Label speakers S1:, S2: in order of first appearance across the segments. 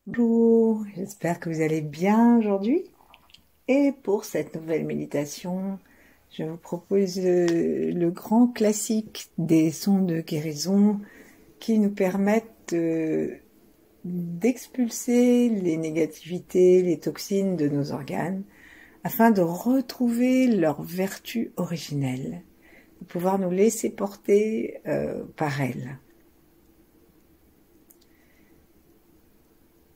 S1: Bonjour, j'espère que vous allez bien aujourd'hui. Et pour cette nouvelle méditation, je vous propose le grand classique des sons de guérison qui nous permettent d'expulser les négativités, les toxines de nos organes afin de retrouver leur vertu originelle, de pouvoir nous laisser porter par elles.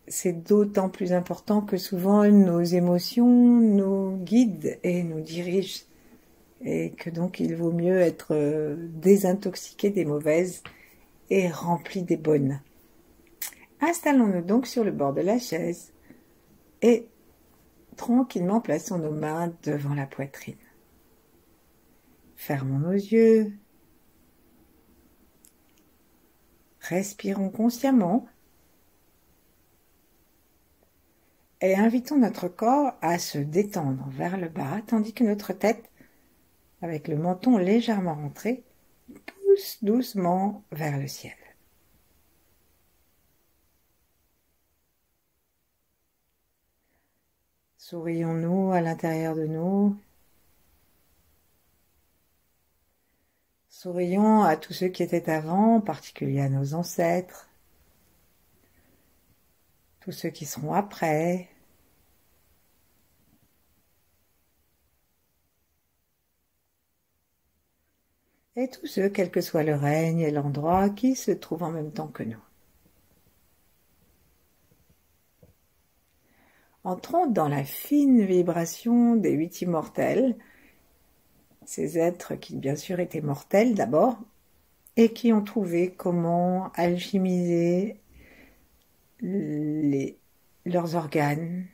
S1: C'est d'autant plus important que souvent nos émotions nous guident et nous dirigent, et que donc il vaut mieux être désintoxiqué des mauvaises et rempli des bonnes. Installons-nous donc sur le bord de la chaise et tranquillement plaçons nos mains devant la poitrine. Fermons nos yeux, respirons consciemment et invitons notre corps à se détendre vers le bas, tandis que notre tête, avec le menton légèrement rentré, pousse doucement vers le ciel. Sourions-nous à l'intérieur de nous. Sourions à tous ceux qui étaient avant, en particulier à nos ancêtres, tous ceux qui seront après. Et tous ceux, quel que soit le règne et l'endroit, qui se trouvent en même temps que nous. Entrons dans la fine vibration des 8 immortels, ces êtres qui bien sûr étaient mortels d'abord, et qui ont trouvé comment alchimiser leurs organes,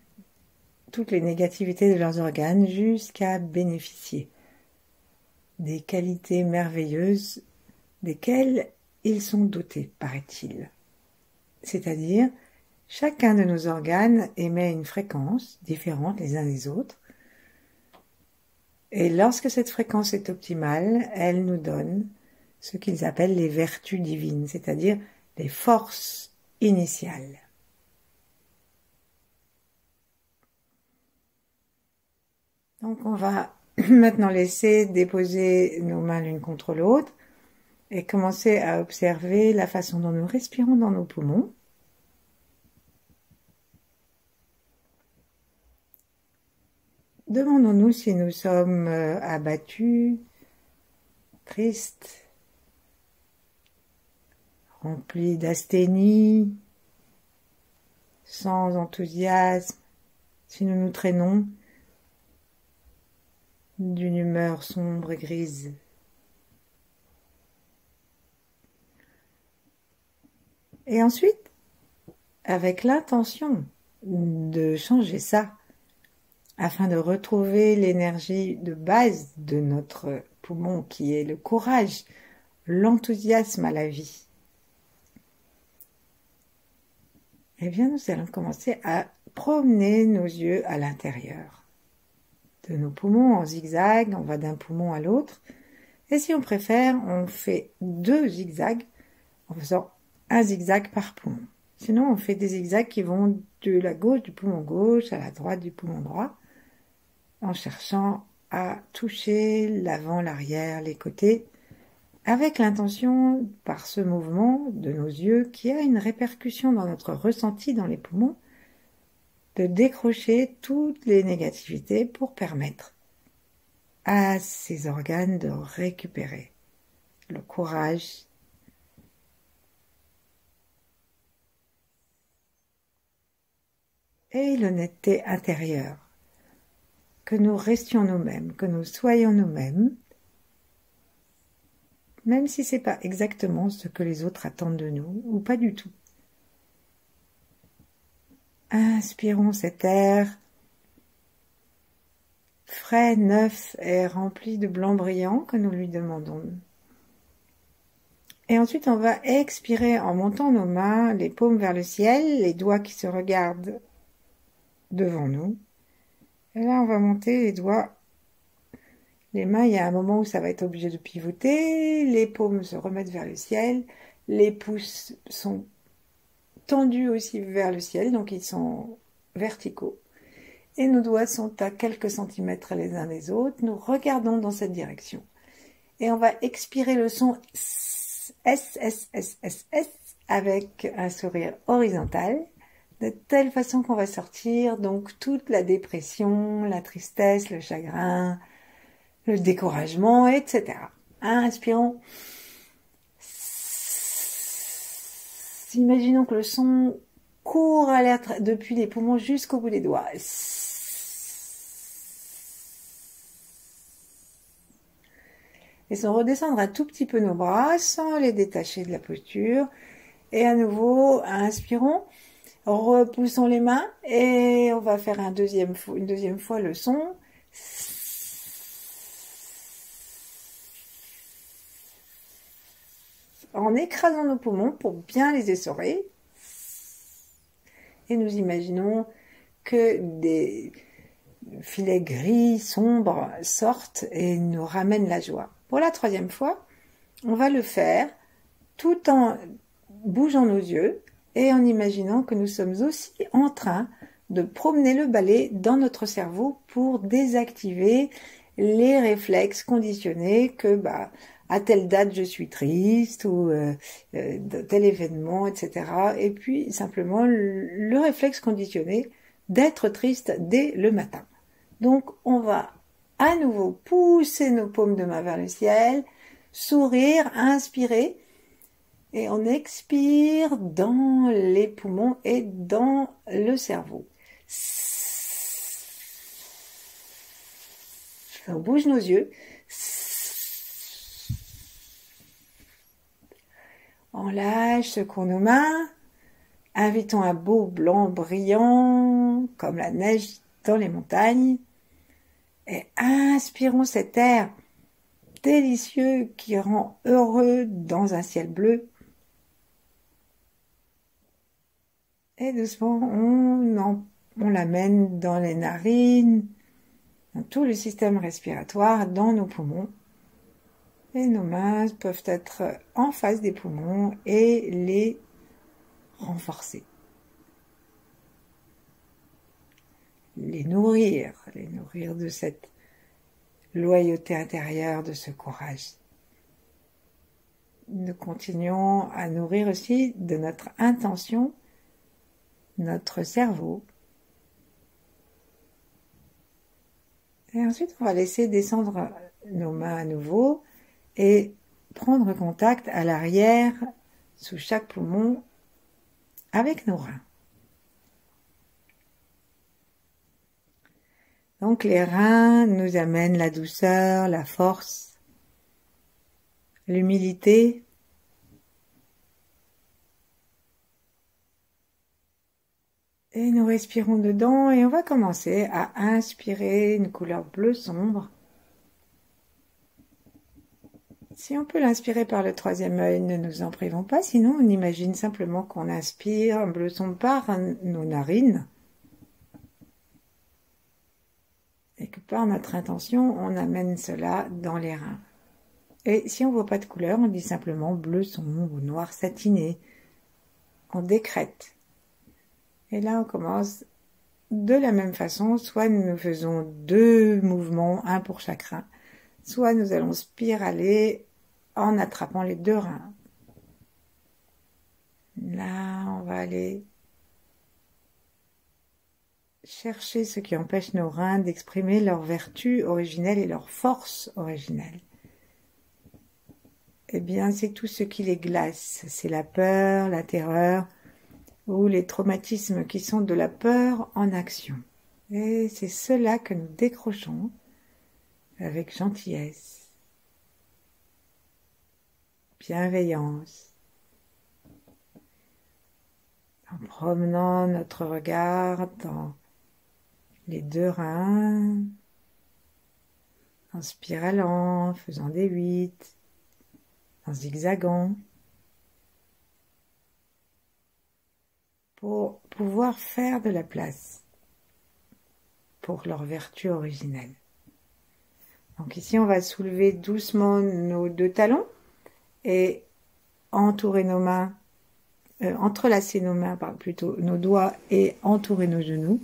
S1: toutes les négativités de leurs organes, jusqu'à bénéficier des qualités merveilleuses desquelles ils sont dotés, paraît-il. C'est-à-dire, chacun de nos organes émet une fréquence différente les uns des autres, et lorsque cette fréquence est optimale, elle nous donne ce qu'ils appellent les vertus divines, c'est-à-dire les forces initiales. Donc on va maintenant laisser déposer nos mains l'une contre l'autre et commencer à observer la façon dont nous respirons dans nos poumons. Demandons-nous si nous sommes abattus, tristes, remplis d'asthénie, sans enthousiasme, si nous nous traînons d'une humeur sombre et grise. Et ensuite, avec l'intention de changer ça, afin de retrouver l'énergie de base de notre poumon, qui est le courage, l'enthousiasme à la vie, eh bien nous allons commencer à promener nos yeux à l'intérieur de nos poumons en zigzag. On va d'un poumon à l'autre, et si on préfère, on fait 2 zigzags en faisant un zigzag par poumon. Sinon, on fait des zigzags qui vont de la gauche du poumon gauche à la droite du poumon droit, en cherchant à toucher l'avant, l'arrière, les côtés, avec l'intention, par ce mouvement de nos yeux, qui a une répercussion dans notre ressenti dans les poumons, de décrocher toutes les négativités pour permettre à ces organes de récupérer le courage et l'honnêteté intérieure, que nous restions nous-mêmes, que nous soyons nous-mêmes, même si ce n'est pas exactement ce que les autres attendent de nous, ou pas du tout. Inspirons cet air frais, neuf et rempli de blanc brillant que nous lui demandons. Et ensuite, on va expirer en montant nos mains, les paumes vers le ciel, les doigts qui se regardent devant nous. Et là, on va monter les doigts. Les mains, il y a un moment où ça va être obligé de pivoter, les paumes se remettent vers le ciel, les pouces sont tendus aussi vers le ciel, donc ils sont verticaux. Et nos doigts sont à quelques centimètres les uns des autres. Nous regardons dans cette direction. Et on va expirer le son S, S, S, S, S, avec un sourire horizontal, de telle façon qu'on va sortir donc toute la dépression, la tristesse, le chagrin, le découragement, etc. Inspirons. Imaginons que le son court à l'air depuis les poumons jusqu'au bout des doigts. Laissons redescendre un tout petit peu nos bras sans les détacher de la posture. Et à nouveau, inspirons, repoussons les mains et on va faire une deuxième fois le son. En écrasant nos poumons pour bien les essorer. Et nous imaginons que des filets gris, sombres sortent et nous ramènent la joie. Pour la troisième fois, on va le faire tout en bougeant nos yeux et en imaginant que nous sommes aussi en train de promener le balai dans notre cerveau pour désactiver les réflexes conditionnés que à telle date je suis triste ou tel événement, etc. Et puis simplement le réflexe conditionné d'être triste dès le matin. Donc on va à nouveau pousser nos paumes de main vers le ciel, sourire, inspirer, et on expire dans les poumons et dans le cerveau. On bouge nos yeux. On lâche, secouons nos mains. Invitons un beau blanc brillant, comme la neige dans les montagnes. Et inspirons cet air délicieux qui rend heureux dans un ciel bleu. Et doucement, on l'amène dans les narines, dans tout le système respiratoire, dans nos poumons. Et nos mains peuvent être en face des poumons et les renforcer. Les nourrir de cette loyauté intérieure, de ce courage. Nous continuons à nourrir aussi de notre intention notre cerveau. Et ensuite, on va laisser descendre nos mains à nouveau et prendre contact à l'arrière, sous chaque poumon, avec nos reins. Donc les reins nous amènent la douceur, la force, l'humilité. Et nous respirons dedans et on va commencer à inspirer une couleur bleu sombre. Si on peut l'inspirer par le troisième œil, ne nous en privons pas, sinon on imagine simplement qu'on inspire un bleu sombre par nos narines et que par notre intention, on amène cela dans les reins. Et si on ne voit pas de couleur, on dit simplement bleu sombre ou noir satiné. On décrète. Et là, on commence de la même façon, soit nous faisons 2 mouvements, un pour chaque rein, soit nous allons spiraler en attrapant les 2 reins. Là, on va aller chercher ce qui empêche nos reins d'exprimer leur vertu originelle et leur force originelle. Eh bien, c'est tout ce qui les glace. C'est la peur, la terreur, ou les traumatismes qui sont de la peur en action. Et c'est cela que nous décrochons avec gentillesse, bienveillance, en promenant notre regard dans les 2 reins, en spiralant, faisant des 8, en zigzagant, pour pouvoir faire de la place pour leur vertu originelle. Donc ici, on va soulever doucement nos 2 talons et entourer nos mains entrelacer nos mains, plutôt nos doigts et entourer nos genoux.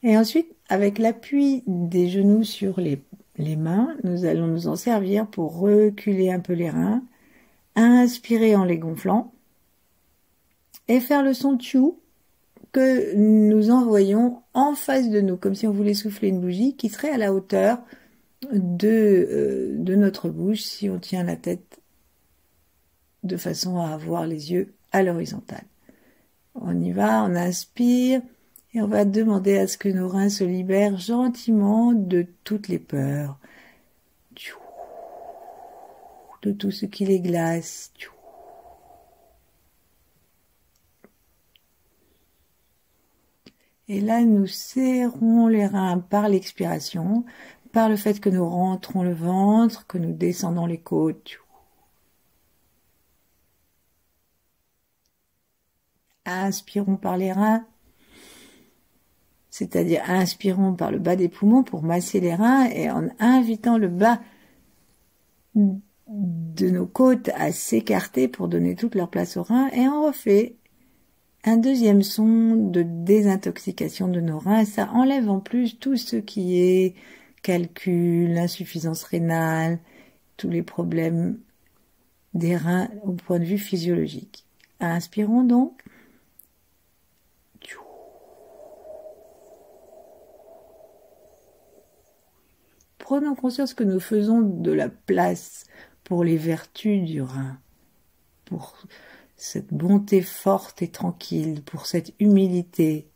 S1: Et ensuite, avec l'appui des genoux sur les mains, nous allons nous en servir pour reculer un peu les reins, inspirer en les gonflant et faire le son tchou que nous envoyons en face de nous, comme si on voulait souffler une bougie qui serait à la hauteur de notre bouche si on tient la tête de façon à avoir les yeux à l'horizontale. On y va, on inspire et on va demander à ce que nos reins se libèrent gentiment de toutes les peurs, de tout ce qui les glace. Et là, nous serrons les reins par l'expiration, par le fait que nous rentrons le ventre, que nous descendons les côtes. Inspirons par les reins, c'est-à-dire inspirons par le bas des poumons pour masser les reins et en invitant le bas de nos côtes à s'écarter pour donner toute leur place aux reins, et on refait un deuxième son de désintoxication de nos reins. Ça enlève en plus tout ce qui est calcul, insuffisance rénale, tous les problèmes des reins au point de vue physiologique. Inspirons donc. Prenons conscience que nous faisons de la place pour les vertus du rein, pour cette bonté forte et tranquille, pour cette humilité.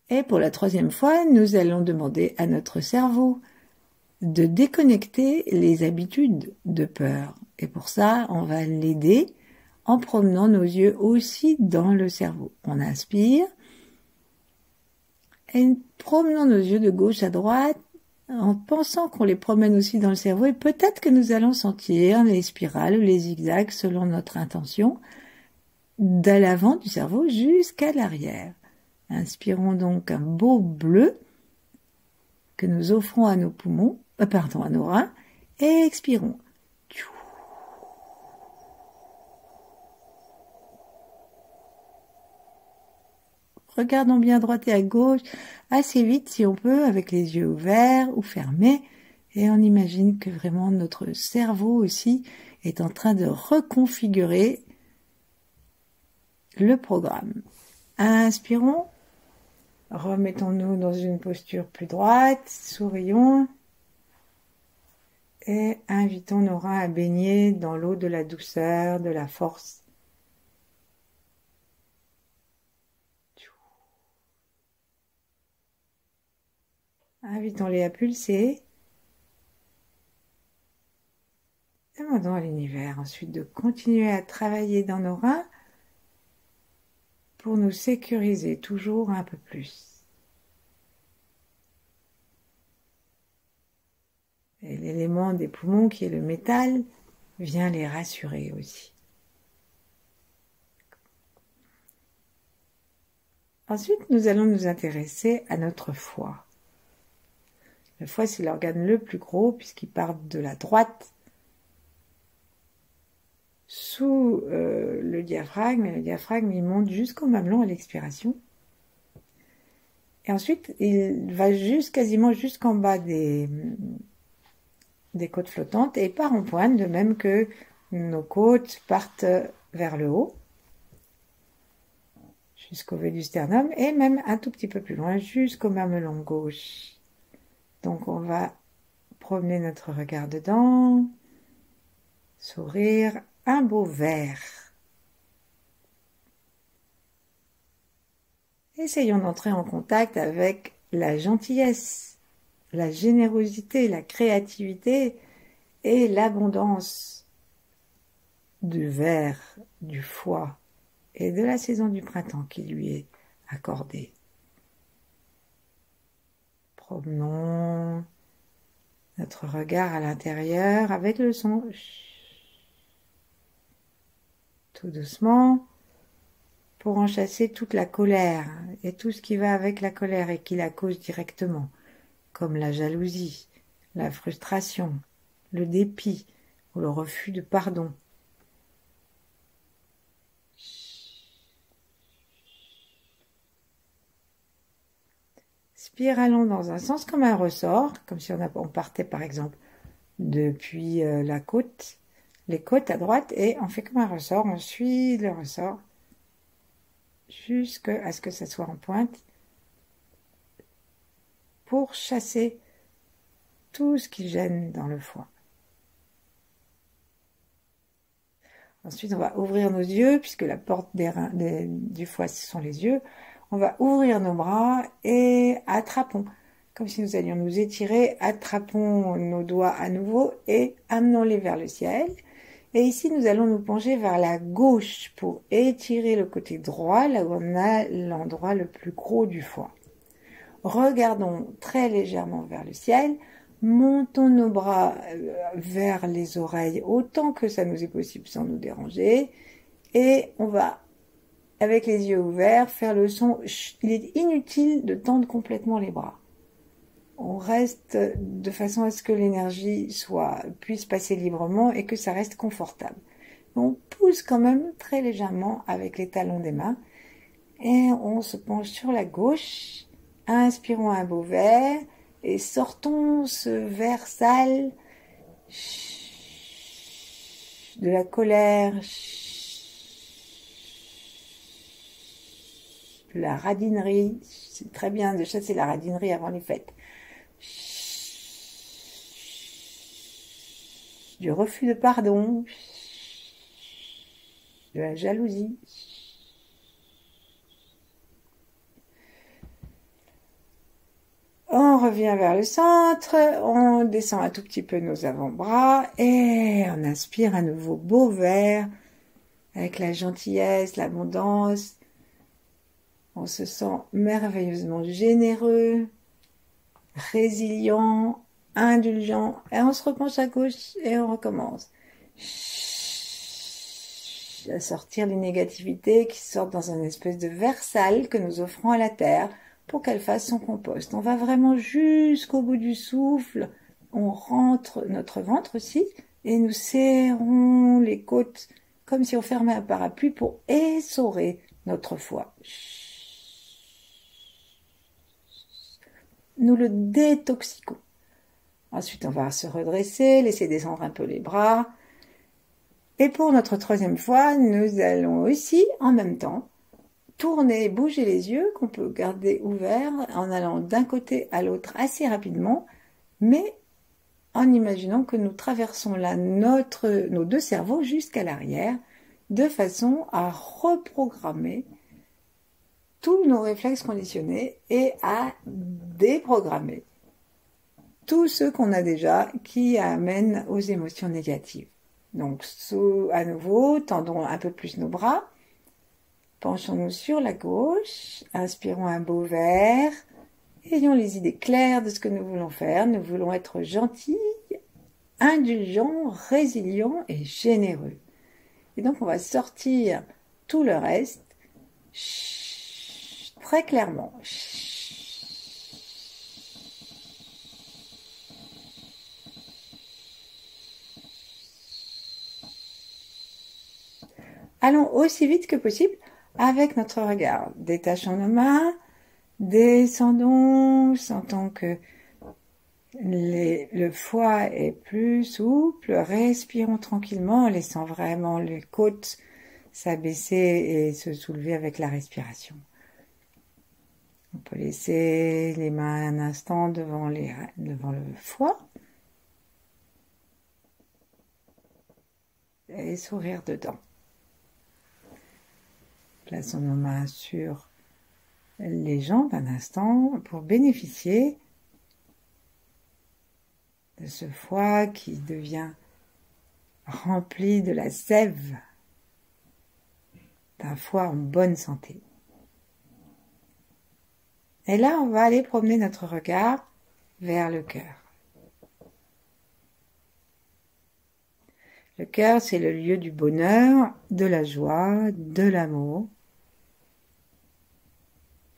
S1: Et pour la troisième fois, nous allons demander à notre cerveau de déconnecter les habitudes de peur. Et pour ça, on va l'aider en promenant nos yeux aussi dans le cerveau. On inspire et promenons nos yeux de gauche à droite en pensant qu'on les promène aussi dans le cerveau, et peut-être que nous allons sentir les spirales ou les zigzags selon notre intention, de l'avant du cerveau jusqu'à l'arrière. Inspirons donc un beau bleu que nous offrons à nos poumons, à nos reins, et expirons. Regardons bien à droite et à gauche, assez vite si on peut, avec les yeux ouverts ou fermés, et on imagine que vraiment notre cerveau aussi est en train de reconfigurer le programme. Inspirons, remettons-nous dans une posture plus droite, sourions, et invitons nos reins à baigner dans l'eau de la douceur, de la force. Invitons-les à pulser. Demandons à l'univers ensuite de continuer à travailler dans nos reins pour nous sécuriser toujours un peu plus. Et l'élément des poumons qui est le métal vient les rassurer aussi. Ensuite, nous allons nous intéresser à notre foie. Le foie, c'est l'organe le plus gros puisqu'il part de la droite sous le diaphragme. Et le diaphragme, il monte jusqu'au mamelon à l'expiration. Et ensuite, il va quasiment jusqu'en bas des côtes flottantes et part en pointe, de même que nos côtes partent vers le haut, jusqu'au V du sternum, et même un tout petit peu plus loin, jusqu'au mamelon gauche. Donc on va promener notre regard dedans, sourire, un beau vert. Essayons d'entrer en contact avec la gentillesse, la générosité, la créativité et l'abondance du vert, du foie et de la saison du printemps qui lui est accordée. Promenons notre regard à l'intérieur avec le son. Tout doucement, pour en chasser toute la colère et tout ce qui va avec la colère et qui la cause directement, comme la jalousie, la frustration, le dépit ou le refus de pardon. Spiralons dans un sens comme un ressort, comme si on partait par exemple depuis la côte, les côtes à droite, et on fait comme un ressort, on suit le ressort jusqu'à ce que ça soit en pointe pour chasser tout ce qui gêne dans le foie. Ensuite, on va ouvrir nos yeux, puisque la porte du foie, ce sont les yeux. On va ouvrir nos bras et attrapons, comme si nous allions nous étirer, attrapons nos doigts à nouveau et amenons-les vers le ciel. Et ici, nous allons nous pencher vers la gauche pour étirer le côté droit, là où on a l'endroit le plus gros du foie. Regardons très légèrement vers le ciel. Montons nos bras vers les oreilles autant que ça nous est possible sans nous déranger. Et on va, avec les yeux ouverts, faire le son. Il est inutile de tendre complètement les bras. On reste de façon à ce que l'énergie puisse passer librement et que ça reste confortable. On pousse quand même très légèrement avec les talons des mains. Et on se penche sur la gauche. Inspirons un beau verre. Et sortons ce verre sale de la colère, de la radinerie. C'est très bien de chasser la radinerie avant les fêtes. Du refus de pardon, de la jalousie. On revient vers le centre, on descend un tout petit peu nos avant-bras et on inspire un nouveau beau verre avec la gentillesse, l'abondance. On se sent merveilleusement généreux, résilient, indulgent. Et on se repenche à gauche et on recommence. À sortir les négativités qui sortent dans une espèce de verre sale que nous offrons à la terre pour qu'elle fasse son compost. On va vraiment jusqu'au bout du souffle. On rentre notre ventre aussi et nous serrons les côtes comme si on fermait un parapluie pour essorer notre foie. Nous le détoxiquons. Ensuite, on va se redresser, laisser descendre un peu les bras. Et pour notre troisième fois, nous allons aussi, en même temps, tourner, bouger les yeux qu'on peut garder ouverts en allant d'un côté à l'autre assez rapidement, mais en imaginant que nous traversons là nos deux cerveaux jusqu'à l'arrière, de façon à reprogrammer tous nos réflexes conditionnés et à déprogrammer tous ceux qu'on a déjà qui amènent aux émotions négatives. Donc, à nouveau, tendons un peu plus nos bras. Penchons-nous sur la gauche, inspirons un beau verre, ayons les idées claires de ce que nous voulons faire. Nous voulons être gentils, indulgents, résilients et généreux. Et donc on va sortir tout le reste très clairement. Allons aussi vite que possible avec notre regard. Détachons nos mains, descendons, sentons que le foie est plus souple, respirons tranquillement en laissant vraiment les côtes s'abaisser et se soulever avec la respiration. On peut laisser les mains un instant devant le foie et sourire dedans. Plaçons nos mains sur les jambes un instant pour bénéficier de ce foie qui devient rempli de la sève d'un foie en bonne santé. Et là, on va aller promener notre regard vers le cœur. Le cœur, c'est le lieu du bonheur, de la joie, de l'amour,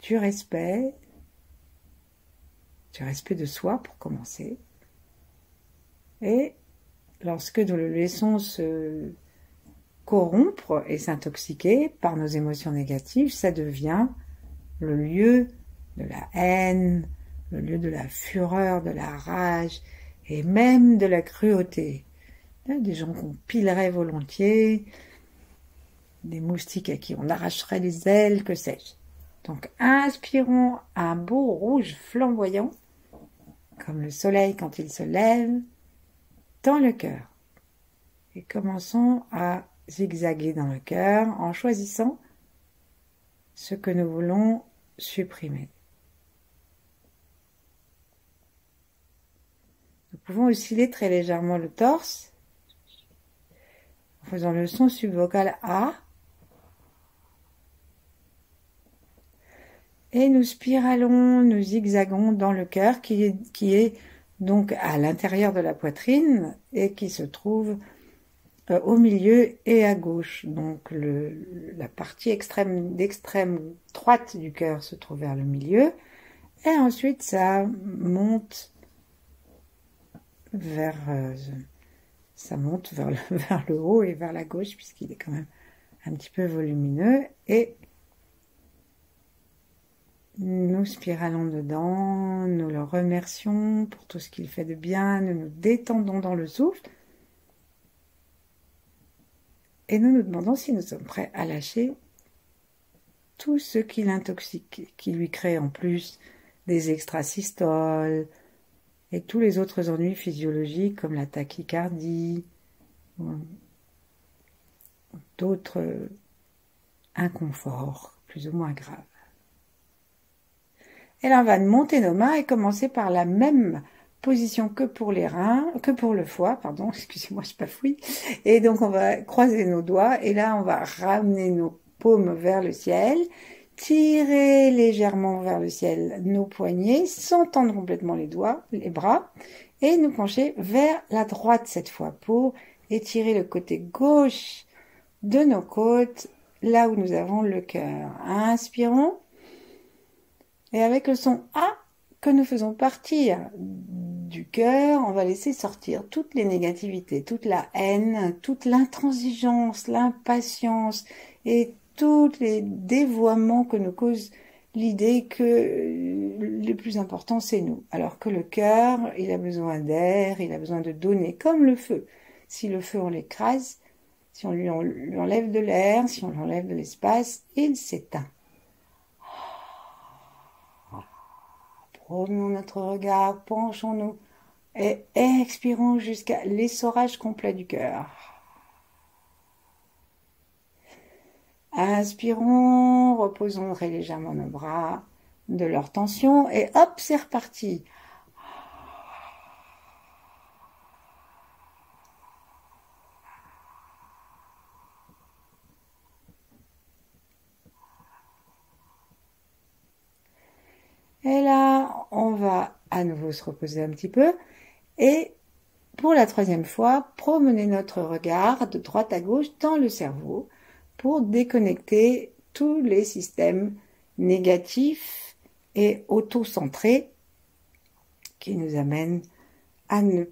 S1: du respect de soi pour commencer, et lorsque nous le laissons se corrompre et s'intoxiquer par nos émotions négatives, ça devient le lieu de la haine, le lieu de la fureur, de la rage et même de la cruauté. Il y a des gens qu'on pilerait volontiers, des moustiques à qui on arracherait les ailes, que sais-je. Donc inspirons un beau rouge flamboyant, comme le soleil quand il se lève, dans le cœur. Et commençons à zigzaguer dans le cœur en choisissant ce que nous voulons supprimer. Nous pouvons osciller très légèrement le torse en faisant le son subvocal A et nous spiralons, nous zigzagons dans le cœur qui est donc à l'intérieur de la poitrine et qui se trouve au milieu et à gauche. Donc la partie d'extrême droite du cœur se trouve vers le milieu et ensuite ça monte vers vers le haut et vers la gauche puisqu'il est quand même un petit peu volumineux et nous spiralons dedans, nous le remercions pour tout ce qu'il fait de bien, nous nous détendons dans le souffle et nous nous demandons si nous sommes prêts à lâcher tout ce qui l'intoxique, qui lui crée en plus des extrasystoles et tous les autres ennuis physiologiques comme la tachycardie, d'autres inconforts plus ou moins graves. Et là, on va monter nos mains et commencer par la même position que pour les reins, que pour le foie, pardon, excusez-moi, je bafouille. Et donc, on va croiser nos doigts et là, on va ramener nos paumes vers le ciel, tirer légèrement vers le ciel nos poignets, sans tendre complètement les bras, et nous pencher vers la droite cette fois pour étirer le côté gauche de nos côtes, là où nous avons le cœur. Inspirons. Et avec le son A que nous faisons partir du cœur, on va laisser sortir toutes les négativités, toute la haine, toute l'intransigeance, l'impatience et tous les dévoiements que nous cause l'idée que le plus important c'est nous. Alors que le cœur, il a besoin d'air, il a besoin de donner, comme le feu. Si le feu on l'écrase, si on lui enlève de l'air, si on lui enlève de l'espace, il s'éteint. Promenons notre regard, penchons-nous et expirons jusqu'à l'essorage complet du cœur. Inspirons, reposons très légèrement nos bras de leur tension et hop, c'est reparti. Et là, on va à nouveau se reposer un petit peu et pour la troisième fois, promener notre regard de droite à gauche dans le cerveau pour déconnecter tous les systèmes négatifs et auto-centrés qui nous amènent à ne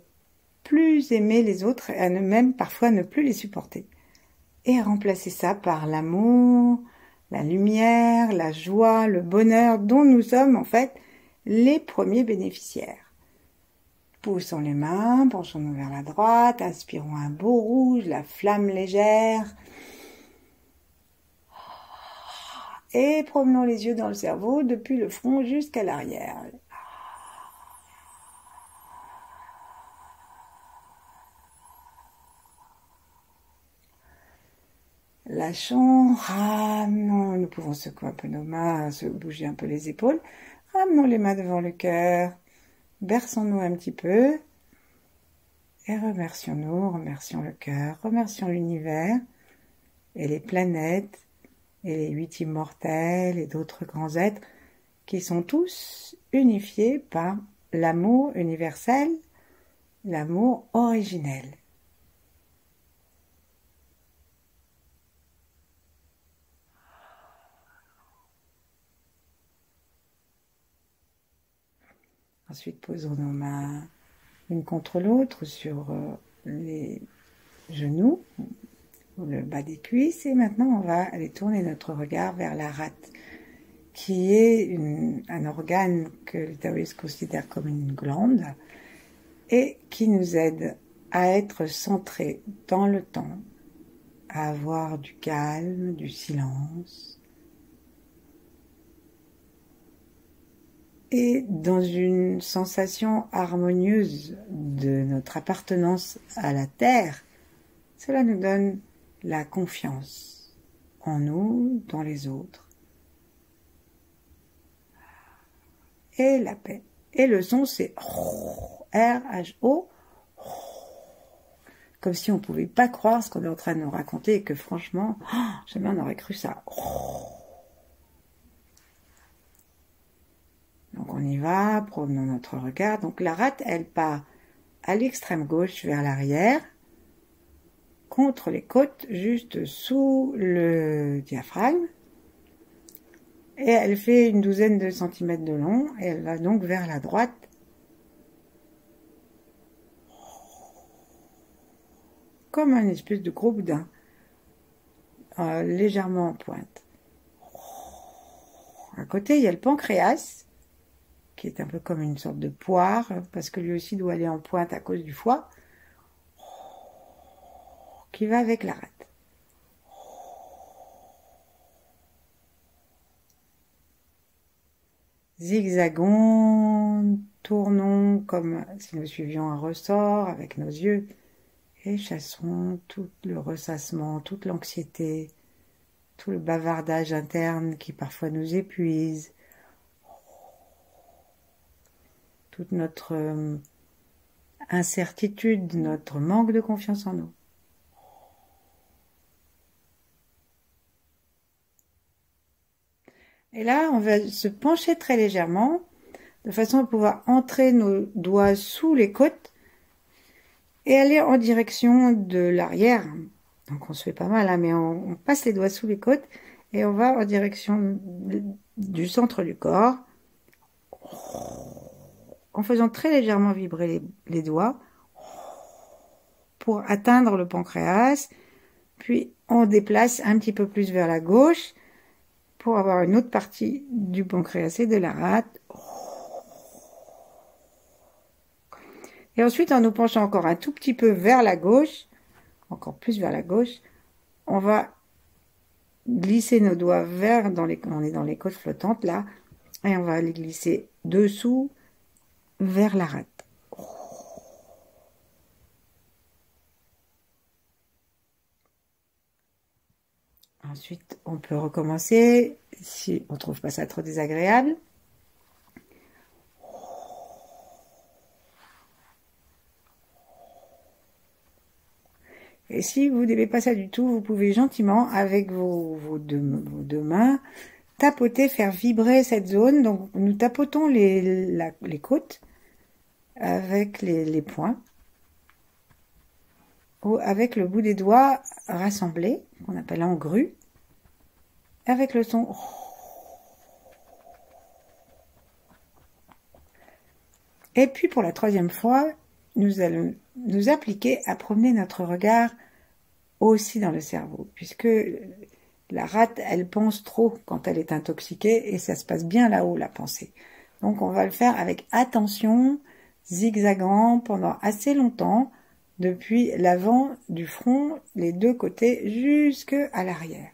S1: plus aimer les autres et à même parfois ne plus les supporter. Et remplacer ça par l'amour, la lumière, la joie, le bonheur dont nous sommes en fait les premiers bénéficiaires. Poussons les mains, penchons-nous vers la droite, inspirons un beau rouge, la flamme légère. Et promenons les yeux dans le cerveau depuis le front jusqu'à l'arrière. Lâchons, ramenons, nous pouvons secouer un peu nos mains, se bouger un peu les épaules. Ramenons les mains devant le cœur, berçons-nous un petit peu et remercions le cœur, remercions l'univers et les planètes et les 8 immortels et d'autres grands êtres qui sont tous unifiés par l'amour universel, l'amour originel. Ensuite, posons nos mains l'une contre l'autre sur les genoux, le bas des cuisses, et maintenant on va aller tourner notre regard vers la rate, qui est un organe que le taoïsme considère comme une glande et qui nous aide à être centrés dans le temps, à avoir du calme, du silence et dans une sensation harmonieuse de notre appartenance à la terre. Cela nous donne la confiance en nous, dans les autres, et la paix. Et le son, c'est R-H-O, comme si on ne pouvait pas croire ce qu'on est en train de nous raconter et que franchement, jamais on aurait cru ça. Donc on y va, promenons notre regard. Donc la rate, elle part à l'extrême gauche vers l'arrière, contre les côtes, juste sous le diaphragme. Et elle fait une douzaine de centimètres de long, et elle va donc vers la droite. Comme un espèce de gros boudin, légèrement en pointe. À côté, il y a le pancréas, qui est un peu comme une sorte de poire, parce que lui aussi doit aller en pointe à cause du foie, qui va avec la rate. Zigzagons, tournons comme si nous suivions un ressort avec nos yeux et chassons tout le ressassement, toute l'anxiété, tout le bavardage interne qui parfois nous épuise, toute notre incertitude, notre manque de confiance en nous. Et là, on va se pencher très légèrement, de façon à pouvoir entrer nos doigts sous les côtes et aller en direction de l'arrière. Donc on se fait pas mal, hein, mais on passe les doigts sous les côtes et on va en direction du centre du corps, en faisant très légèrement vibrer les doigts pour atteindre le pancréas. Puis on déplace un petit peu plus vers la gauche pour avoir une autre partie du pancréas et de la rate. Et ensuite, en nous penchant encore un tout petit peu vers la gauche, encore plus vers la gauche, on va glisser nos doigts vers, on est dans les côtes flottantes là, et on va les glisser dessous vers la rate. Ensuite, on peut recommencer si on ne trouve pas ça trop désagréable. Et si vous n'aimez pas ça du tout, vous pouvez gentiment, avec vos deux mains, tapoter, faire vibrer cette zone. Donc, nous tapotons les côtes avec les poings, ou avec le bout des doigts rassemblés, qu'on appelle en grue, avec le son. Et puis, pour la troisième fois, nous allons nous appliquer à promener notre regard aussi dans le cerveau, puisque la rate, elle pense trop quand elle est intoxiquée, et ça se passe bien là-haut, la pensée. Donc on va le faire avec attention, zigzagant pendant assez longtemps, depuis l'avant du front, les deux côtés, jusqu'à l'arrière.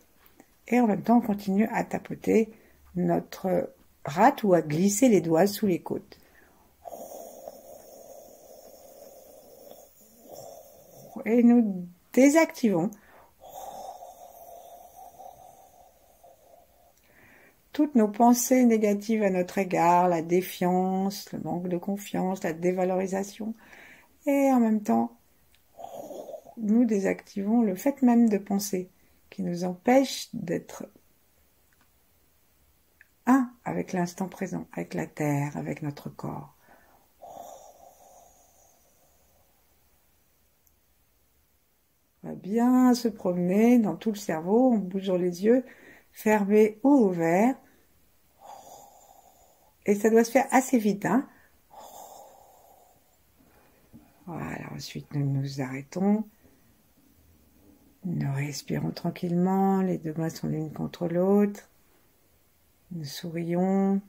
S1: Et en même temps, on continue à tapoter notre rate ou à glisser les doigts sous les côtes. Et nous désactivons toutes nos pensées négatives à notre égard, la défiance, le manque de confiance, la dévalorisation. Et en même temps, nous désactivons le fait même de penser qui nous empêche d'être un avec l'instant présent, avec la terre, avec notre corps. On va bien se promener dans tout le cerveau en bougeant les yeux, fermés ou ouverts. Et ça doit se faire assez vite, hein. Voilà, ensuite, nous nous arrêtons. Nous respirons tranquillement, les deux mains sont l'une contre l'autre. Nous sourions.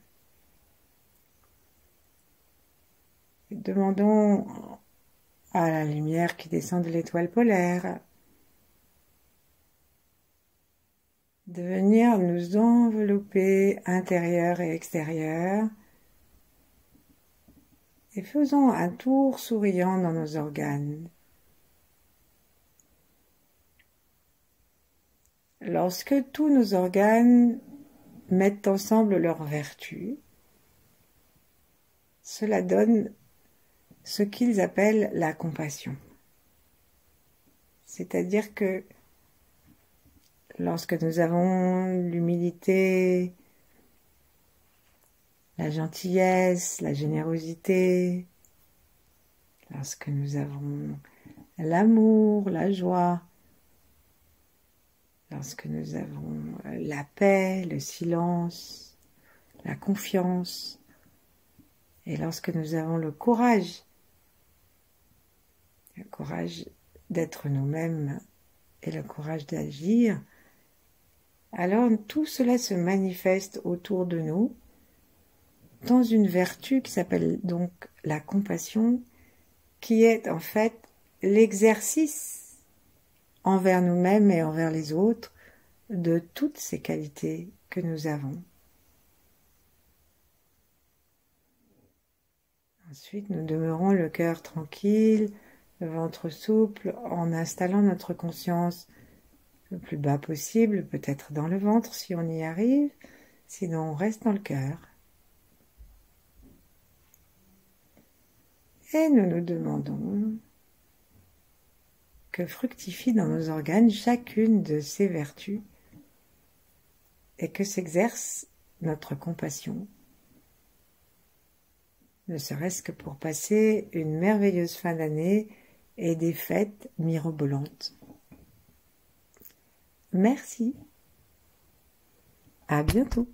S1: Et demandons à la lumière qui descend de l'étoile polaire de venir nous envelopper intérieur et extérieur. Et faisons un tour souriant dans nos organes. Lorsque tous nos organes mettent ensemble leurs vertus, cela donne ce qu'ils appellent la compassion. C'est-à-dire que lorsque nous avons l'humilité, la gentillesse, la générosité, lorsque nous avons l'amour, la joie, lorsque nous avons la paix, le silence, la confiance, et lorsque nous avons le courage d'être nous-mêmes et le courage d'agir, alors tout cela se manifeste autour de nous dans une vertu qui s'appelle donc la compassion, qui est en fait l'exercice envers nous-mêmes et envers les autres de toutes ces qualités que nous avons. Ensuite, nous demeurons le cœur tranquille, le ventre souple, en installant notre conscience le plus bas possible, peut-être dans le ventre si on y arrive, sinon on reste dans le cœur. Et nous nous demandons que fructifie dans nos organes chacune de ces vertus et que s'exerce notre compassion, ne serait-ce que pour passer une merveilleuse fin d'année et des fêtes mirobolantes. Merci. À bientôt.